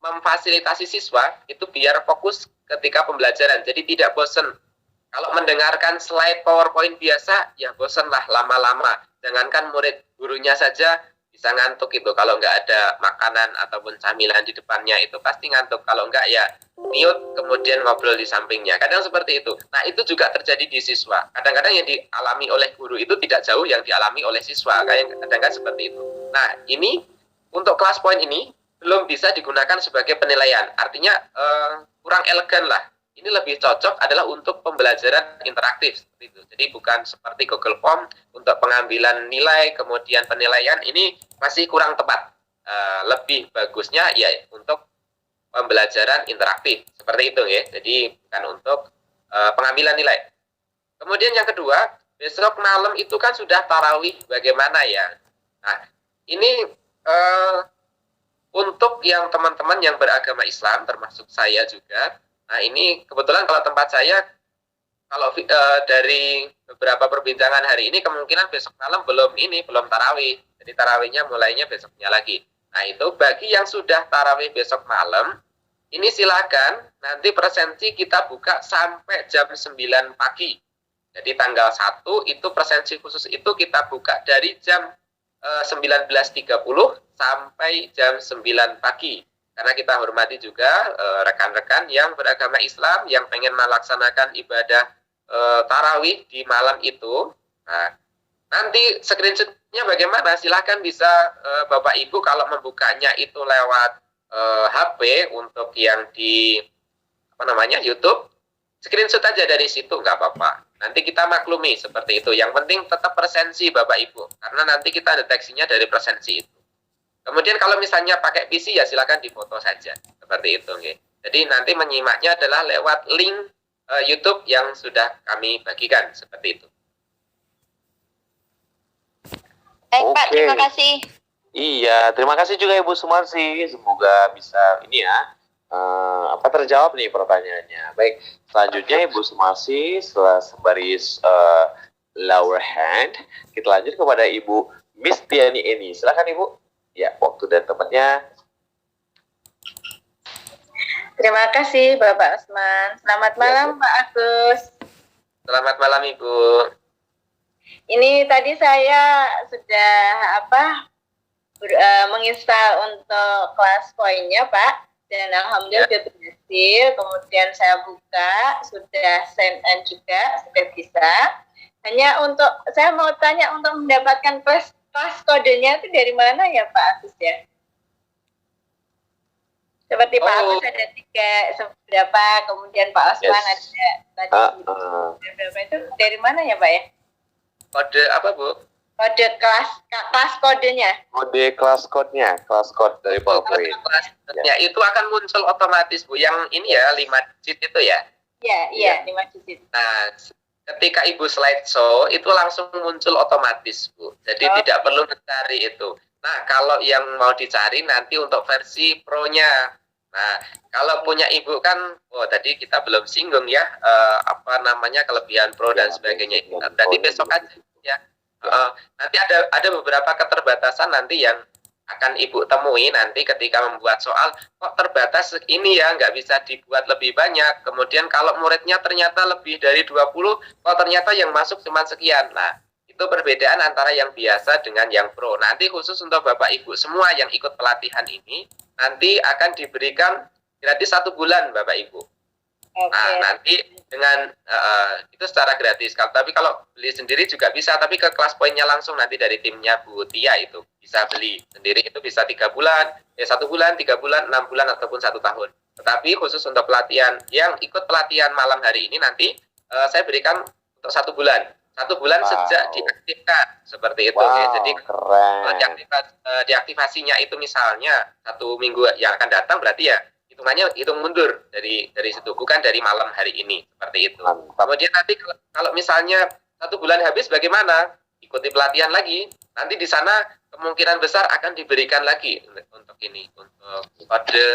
memfasilitasi siswa itu biar fokus ketika pembelajaran. Jadi tidak bosan. Kalau mendengarkan slide PowerPoint biasa, ya bosan lah lama-lama. Jangankan murid, gurunya saja bisa ngantuk itu. Kalau nggak ada makanan ataupun camilan di depannya, itu pasti ngantuk. Kalau nggak, ya mute, kemudian ngobrol di sampingnya. Kadang seperti itu. Nah, itu juga terjadi di siswa. Kadang-kadang yang dialami oleh guru itu tidak jauh yang dialami oleh siswa. Kadang-kadang seperti itu. Nah, ini untuk kelas poin ini belum bisa digunakan sebagai penilaian. Artinya kurang elegan lah. Ini lebih cocok adalah untuk pembelajaran interaktif seperti itu. Jadi bukan seperti Google Form untuk pengambilan nilai kemudian penilaian, ini masih kurang tepat. Lebih bagusnya ya untuk pembelajaran interaktif seperti itu ya. Jadi bukan untuk pengambilan nilai. Kemudian yang kedua, besok malam itu kan sudah tarawih, bagaimana ya? Nah, ini untuk yang teman-teman yang beragama Islam termasuk saya juga. Nah, ini kebetulan kalau tempat saya, kalau dari beberapa perbincangan hari ini, kemungkinan besok malam belum tarawih. Jadi tarawihnya mulainya besoknya lagi. Nah, itu bagi yang sudah tarawih besok malam, ini silakan nanti presensi kita buka sampai jam 9 pagi. Jadi tanggal 1 itu presensi khusus itu kita buka dari jam 19.30 sampai jam 9 pagi. Karena kita hormati juga rekan-rekan yang beragama Islam yang pengen melaksanakan ibadah tarawih di malam itu. Nah, nanti screenshotnya bagaimana? Silahkan bisa Bapak Ibu kalau membukanya itu lewat HP untuk yang di YouTube, screenshot aja dari situ, nggak apa-apa. Nanti kita maklumi seperti itu. Yang penting tetap presensi Bapak Ibu, karena nanti kita deteksinya dari presensi itu. Kemudian kalau misalnya pakai PC ya silakan difoto saja seperti itu. Okay. Jadi nanti menyimaknya adalah lewat link YouTube yang sudah kami bagikan seperti itu. Baik, Pak, terima kasih. Iya, terima kasih juga Ibu Sumarsi. Semoga bisa terjawab nih pertanyaannya. Baik, selanjutnya Ibu Sumarsi setelah sebaris lower hand, kita lanjut kepada Ibu Miss Tiani Eni. Silakan Ibu. Ya, waktu dan tempatnya. Terima kasih Bapak Usman. Selamat malam Pak Agus. Selamat malam Ibu. Ini tadi saya sudah menginstal untuk kelas poinnya Pak. Dan alhamdulillah sudah berhasil. Kemudian saya buka, sudah sign in juga, sudah bisa. Hanya saya mau tanya untuk mendapatkan kelas kodenya itu dari mana ya Pak Agus ya? Seperti Pak Agus ada 3 berapa, kemudian Pak Osman ada tadi berapa, itu dari mana ya Pak ya? Kode apa Bu? Kode kelas kodenya. Kode kelas kode dari PowerPoint. Ya, itu akan muncul otomatis Bu. Yang ini ya 5 digit itu ya? Iya, 5 digit. Nah, ketika Ibu slideshow itu langsung muncul otomatis Bu. Jadi tidak perlu mencari itu. Nah, kalau yang mau dicari nanti untuk versi Pro-nya. Nah, kalau punya Ibu kan, tadi kita belum singgung ya, kelebihan Pro dan sebagainya. Berarti besok aja ya. Nanti ada beberapa keterbatasan nanti yang akan Ibu temui nanti ketika membuat soal, kok terbatas ini ya, nggak bisa dibuat lebih banyak. Kemudian kalau muridnya ternyata lebih dari 20, kok ternyata yang masuk cuma sekian. Nah, itu perbedaan antara yang biasa dengan yang pro. Nanti khusus untuk Bapak Ibu semua yang ikut pelatihan ini, nanti akan diberikan gratis 1 bulan Bapak Ibu. Nah, nanti dengan itu secara gratis. Tapi kalau beli sendiri juga bisa, tapi ke kelas poinnya langsung nanti dari timnya Bu Tia itu bisa beli sendiri, itu bisa 3 bulan, 1 bulan, 3 bulan, 6 bulan ataupun 1 tahun. Tetapi khusus untuk pelatihan yang ikut pelatihan malam hari ini nanti saya berikan untuk 1 bulan. 1 bulan sejak diaktifkan, seperti itu. Ya. Jadi keren. deaktivasinya itu misalnya 1 minggu yang akan datang, berarti ya hitungannya hitung mundur dari situ, bukan dari malam hari ini, seperti itu. Kemudian nanti kalau misalnya 1 bulan habis, bagaimana? Ikuti pelatihan lagi. Nanti di sana kemungkinan besar akan diberikan lagi untuk kode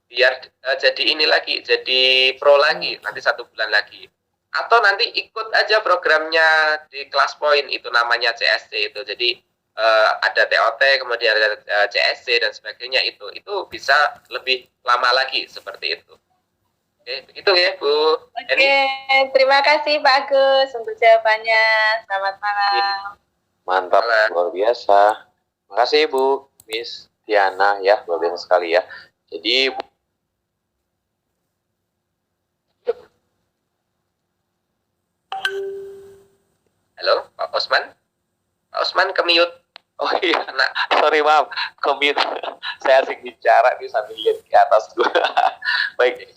biar jadi ini lagi, jadi pro lagi nanti 1 bulan lagi. Atau nanti ikut aja programnya di Kelas Point, itu namanya CSC itu. Jadi ada TOT, kemudian ada CSC dan sebagainya, itu bisa lebih lama lagi, seperti itu. Oke, begitu ya Bu. Oke, terima kasih Pak Agus untuk jawabannya. Selamat malam. Mantap, luar biasa. Makasih Bu Miss Tiana ya, luar biasa sekali ya. Jadi halo Pak Osman. Pak Osman ke-mute. oh iya, sorry maaf, komit. Saya asik bicara nih sambil lihat ke atas gue. Baik,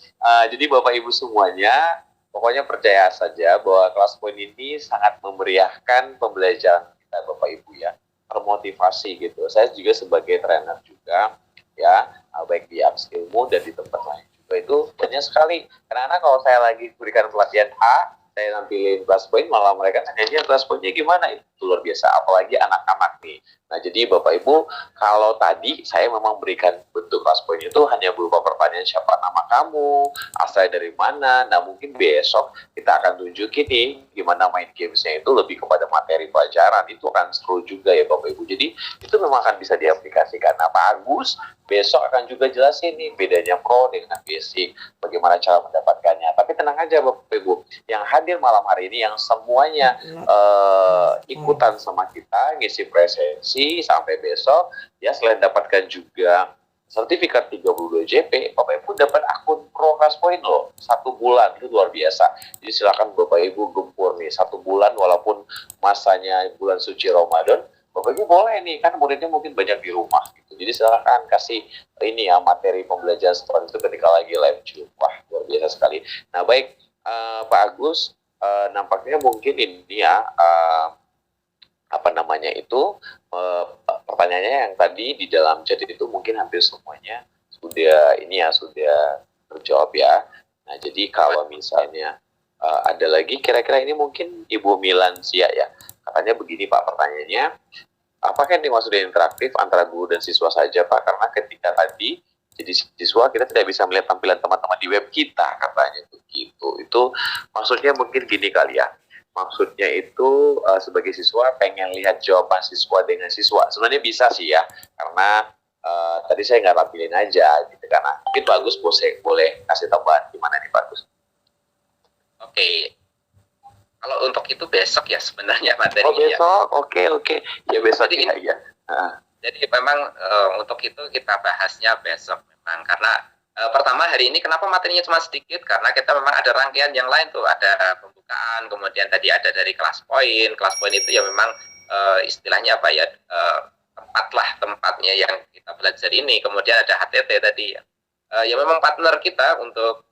jadi Bapak Ibu semuanya, pokoknya percaya saja bahwa Kelas Point ini sangat memeriahkan pembelajaran kita Bapak Ibu ya, termotivasi gitu. Saya juga sebagai trainer juga ya, baik di upskillmu dan di tempat lain juga itu banyak sekali. Karena kalau saya lagi berikan pelatihan A, saya nampilin Kelas Point, malah mereka nanya Kelas Point-nya gimana, itu luar biasa, apalagi anak-anak nih. Nah jadi Bapak Ibu, kalau tadi saya memang berikan bentuk Kelas Point itu hanya berupa pertanyaan siapa nama kamu, asal dari mana. Nah mungkin besok kita akan tunjukin nih gimana main gamesnya itu lebih kepada materi pelajaran, itu akan seru juga ya Bapak Ibu. Jadi itu memang akan bisa diaplikasikan. Nah Pak Agus besok akan juga jelasin nih bedanya pro dengan basic, bagaimana cara mendapatkannya. Tapi tenang aja Bapak Ibu, yang hadir malam hari ini yang semuanya ikutan sama kita ngisi presensi sampai besok ya, selain dapatkan juga sertifikat 32 JP, Bapak Ibu dapat akun Pro Kelas Point loh, 1 bulan, itu luar biasa. Jadi silakan Bapak Ibu gempur nih 1 bulan, walaupun masanya bulan suci Ramadan, Bapak Ibu boleh nih, kan muridnya mungkin banyak di rumah gitu. Jadi silakan kasih ini ya materi pembelajaran setelah itu ketika lagi live Zoom. Wah luar biasa sekali. Nah baik Pak Agus, nampaknya mungkin ini ya pertanyaannya yang tadi di dalam chat itu mungkin hampir semuanya sudah terjawab ya. Nah jadi kalau misalnya ada lagi kira-kira ini mungkin Ibu Milansia ya, katanya begini Pak pertanyaannya, apakah yang dimaksud interaktif antara guru dan siswa saja Pak, karena ketika tadi jadi siswa kita tidak bisa melihat tampilan teman-teman di web kita katanya begitu. Itu maksudnya mungkin gini kali ya, maksudnya itu sebagai siswa pengen lihat jawaban siswa dengan siswa. Sebenarnya bisa sih ya, karena tadi saya nggak tampilin aja gitu, karena mungkin bagus boleh kasih tambahan gimana nih bagus. Oke. Kalau untuk itu besok ya sebenarnya materinya. Oh besok, oke. Ya besok ya. Jadi memang untuk itu kita bahasnya besok memang, karena pertama hari ini kenapa materinya cuma sedikit, karena kita memang ada rangkaian yang lain tuh, ada pembukaan, kemudian tadi ada dari Kelas Point. Kelas Point itu ya memang istilahnya apa ya, tempatnya yang kita belajar ini. Kemudian ada HTT tadi ya memang partner kita untuk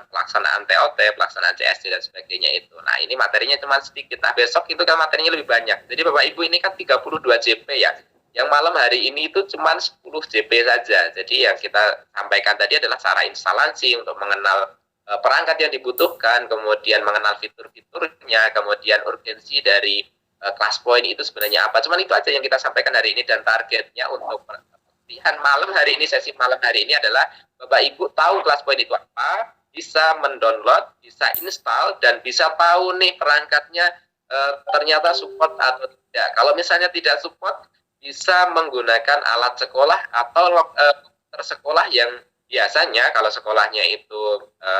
pelaksanaan TOT, pelaksanaan CSC dan sebagainya itu. Nah ini materinya cuma sedikit. Nah besok itu kan materinya lebih banyak. Jadi Bapak Ibu ini kan 32 JP ya. Yang malam hari ini itu cuma 10 JP saja. Jadi yang kita sampaikan tadi adalah cara instalasi untuk mengenal perangkat yang dibutuhkan, kemudian mengenal fitur-fiturnya, kemudian urgensi dari Kelas Point itu sebenarnya apa. Cuman itu aja yang kita sampaikan hari ini, dan targetnya untuk pelatihan malam hari ini, sesi malam hari ini adalah Bapak Ibu tahu Kelas Point itu apa, bisa mendownload, bisa install, dan bisa tahu nih perangkatnya ternyata support atau tidak. Kalau misalnya tidak support, bisa menggunakan alat sekolah atau komputer sekolah yang biasanya kalau sekolahnya itu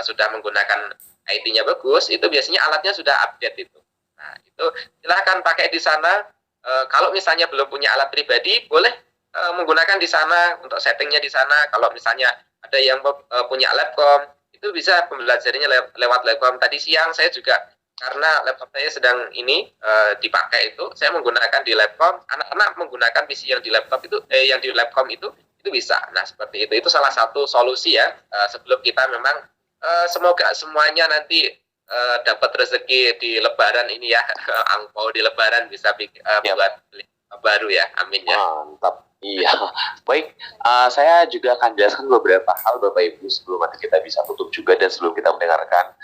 sudah menggunakan IT-nya bagus, itu biasanya alatnya sudah update itu. Nah, itu silahkan pakai di sana. Kalau misalnya belum punya alat pribadi, boleh menggunakan di sana untuk settingnya di sana. Kalau misalnya ada yang punya laptop, itu bisa pembelajarannya lewat laptop. Tadi siang saya juga, karena laptop saya sedang ini dipakai, itu saya menggunakan di laptop, anak-anak menggunakan PC yang di laptop itu yang di laptop itu bisa. Nah seperti itu salah satu solusi ya, sebelum kita memang semoga semuanya nanti dapat rezeki di Lebaran ini ya, angpau di Lebaran bisa buat beli baru ya, amin ya. Mantap. Iya, baik. Saya juga akan jelaskan beberapa hal Bapak Ibu sebelum nanti kita bisa tutup juga dan sebelum kita mendengarkan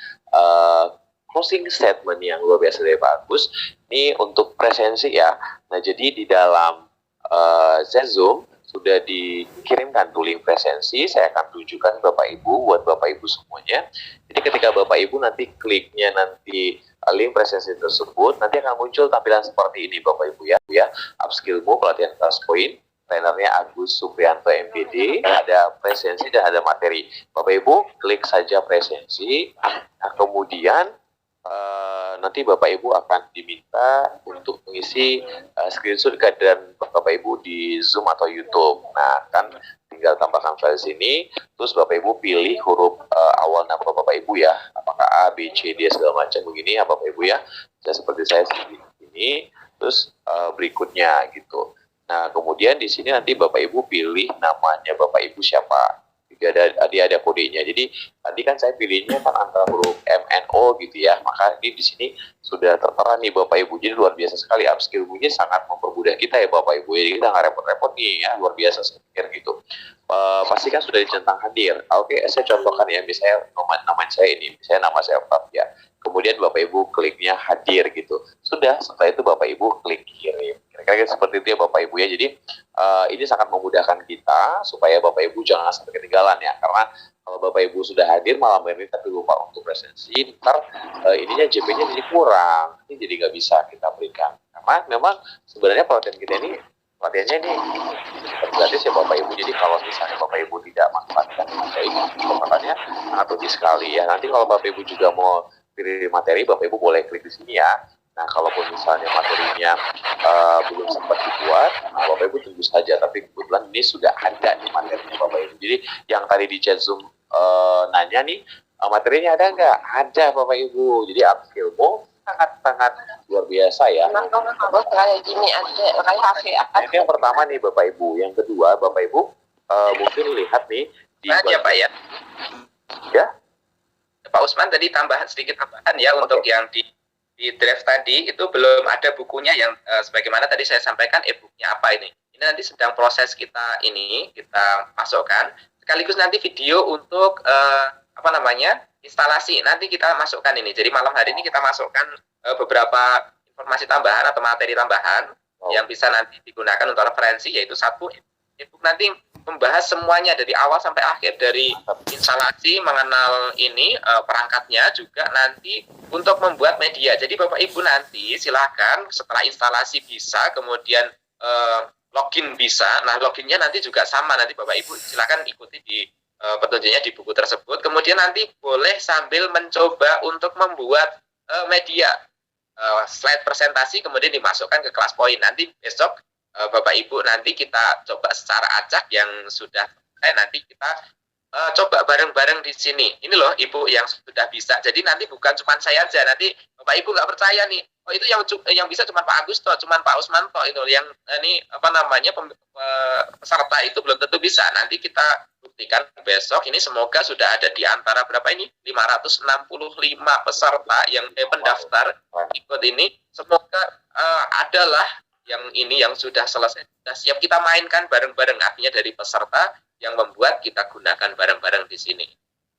closing statement yang luar biasa dari Pak Agus. Ini untuk presensi ya. Nah, jadi di dalam Zoom sudah dikirimkan tuh link presensi. Saya akan tunjukkan Bapak Ibu buat Bapak Ibu semuanya. Jadi ketika Bapak Ibu nanti kliknya nanti link presensi tersebut, nanti akan muncul tampilan seperti ini Bapak Ibu ya. Upskillmu pelatihan kelas poin, trainernya Agus Supriyanto MPD, ada presensi dan ada materi. Bapak Ibu klik saja presensi. Nah, kemudian nanti Bapak Ibu akan diminta untuk mengisi screenshot kehadiran Bapak Ibu di Zoom atau YouTube. Nah, kan tinggal tambahkan file sini, terus Bapak Ibu pilih huruf awal nama Bapak Ibu ya, apakah A, B, C, D segala macam begini ya Bapak Ibu ya. Seperti saya ini, terus berikutnya gitu. Nah, kemudian di sini nanti Bapak Ibu pilih namanya Bapak Ibu siapa. Dia ada kodenya. Jadi tadi kan saya pilihnya kan antara huruf M, N, O gitu ya. Maka ini di sini sudah tertera nih Bapak Ibu. Jadi luar biasa sekali. Upskillmu sangat mempermudah kita ya Bapak Ibu. Jadi kita nggak repot-repot nih ya. Luar biasa saya pikir gitu. Pastikan sudah dicentang hadir. Oke, saya contohkan ya. Misalnya nama saya ini. Misalnya nama saya Pak ya. Kemudian Bapak Ibu kliknya hadir gitu. Sudah, setelah itu Bapak Ibu klik kirim. Kira-kira seperti itu ya Bapak Ibu ya. Jadi ini sangat memudahkan kita supaya Bapak Ibu jangan sampai ketinggalan ya. Karena kalau Bapak Ibu sudah hadir malam ini tapi lupa untuk presensi, ntar ininya JP-nya jadi kurang. Ini jadi nggak bisa kita berikan. Karena memang sebenarnya pelatihannya ini gratis ya Bapak Ibu. Jadi kalau misalnya Bapak Ibu tidak manfaatkan materi, kesempatannya sangat rugi sekali ya. Nanti kalau Bapak Ibu juga mau pilih materi, Bapak Ibu boleh klik di sini ya. Nah, kalaupun misalnya materinya belum sempat dibuat, nah Bapak Ibu tunggu saja. Tapi kebetulan ini sudah ada nih materinya Bapak Ibu. Jadi yang tadi di chat Zoom nanya nih, materinya ada nggak? Ada Bapak Ibu. Jadi upskillmu sangat-sangat luar biasa ya. Nah, kayak gini ada kayak HP. Nah, ini yang pertama nih Bapak Ibu. Yang kedua Bapak Ibu mungkin lihat nih di ya Pak ya. Ya. Pak Usman tadi sedikit tambahan ya untuk yang di draft tadi itu belum ada bukunya yang sebagaimana tadi saya sampaikan e-booknya apa ini. Ini nanti sedang proses kita masukkan. Sekaligus nanti video untuk instalasi. Nanti kita masukkan ini. Jadi malam hari ini kita masukkan beberapa informasi tambahan atau materi tambahan yang bisa nanti digunakan untuk referensi, yaitu satu e-book nanti membahas semuanya dari awal sampai akhir, dari instalasi, mengenal ini perangkatnya, juga nanti untuk membuat media. Jadi Bapak Ibu nanti silakan setelah instalasi bisa, kemudian login bisa. Nah, loginnya nanti juga sama, nanti Bapak Ibu silakan ikuti di petunjuknya di buku tersebut. Kemudian nanti boleh sambil mencoba untuk membuat media slide presentasi, kemudian dimasukkan ke kelas poin. Nanti besok Bapak Ibu nanti kita coba secara acak yang sudah nanti kita coba bareng-bareng di sini. Ini loh Ibu yang sudah bisa. Jadi nanti bukan cuma saya aja, nanti Bapak Ibu nggak percaya nih. Oh itu yang bisa cuma Pak Agus toh, cuma Pak Usman toh, itu yang ini peserta itu belum tentu bisa. Nanti kita buktikan besok. Ini semoga sudah ada di antara berapa ini 565 peserta yang pendaftar ikut ini. Semoga adalah yang sudah selesai, sudah siap kita mainkan bareng-bareng, artinya dari peserta yang membuat kita gunakan bareng-bareng di sini.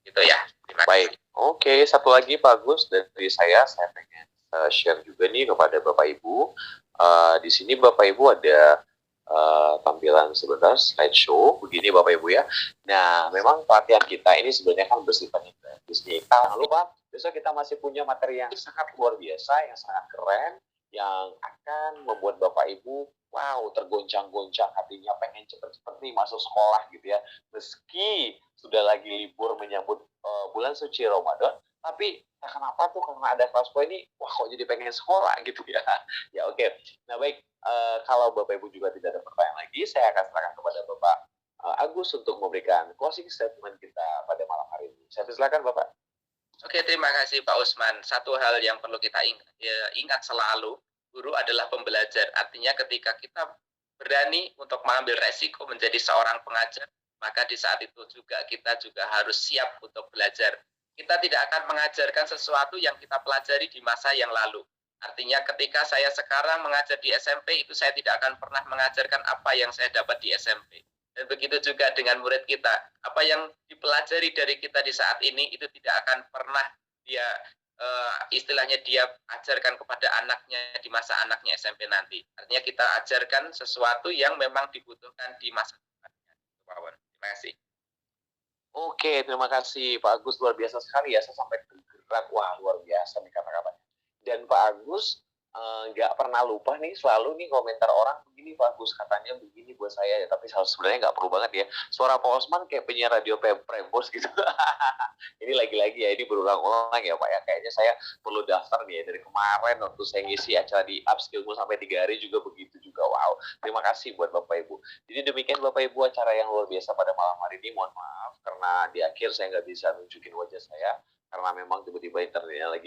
Gitu ya. Terima kasih. Baik. Oke, satu lagi Pak Agus dari saya pengen share juga nih kepada Bapak Ibu. Di sini Bapak Ibu ada tampilan sebentar slideshow begini Bapak Ibu ya. Nah, memang pelatihan kita ini sebenarnya kan bersifat gratis nih. Jangan lupa besok kita masih punya materi yang sangat luar biasa, yang sangat keren, yang akan membuat Bapak Ibu tergoncang-goncang hatinya, pengen cepet-cepet nih masuk sekolah gitu ya. Meski sudah lagi libur menyambut bulan suci Ramadan, tapi kenapa tuh karena ada kelas poin ini, kok jadi pengen sekolah gitu ya. Ya oke. Nah baik, kalau Bapak Ibu juga tidak ada pertanyaan lagi, saya akan serahkan kepada Bapak Agus untuk memberikan closing statement kita pada malam hari ini. Saya silakan Bapak. Oke, terima kasih Pak Usman. Satu hal yang perlu kita ingat selalu, guru adalah pembelajar. Artinya ketika kita berani untuk mengambil resiko menjadi seorang pengajar, maka di saat itu juga kita juga harus siap untuk belajar. kita tidak akan mengajarkan sesuatu yang kita pelajari di masa yang lalu. Artinya ketika saya sekarang mengajar di SMP, itu saya tidak akan pernah mengajarkan apa yang saya dapat di SMP. Dan begitu juga dengan murid kita. Apa yang dipelajari dari kita di saat ini, itu tidak akan pernah dia istilahnya dia ajarkan kepada anaknya di masa anaknya SMP nanti. Artinya kita ajarkan sesuatu yang memang dibutuhkan di masa depannya. Terima kasih. Oke, terima kasih Pak Agus, luar biasa sekali ya, saya sampai tergerak, wah luar biasa nih kata-katanya. Dan Pak Agus nggak pernah lupa nih, selalu nih komentar orang begini, Pak Agus katanya begini buat saya ya, tapi sebenarnya nggak perlu banget ya. Suara Pak Osman kayak penyiar radio Prambors gitu. Ini lagi-lagi ya, ini berulang-ulang ya Pak ya. Kayaknya saya perlu daftar nih ya, dari kemarin waktu saya ngisi acara di Upskillmu sampai 3 hari juga begitu juga. Wow, terima kasih buat Bapak Ibu. Jadi demikian Bapak Ibu acara yang luar biasa pada malam hari ini. Mohon maaf karena di akhir saya nggak bisa nunjukin wajah saya karena memang tiba-tiba internetnya lagi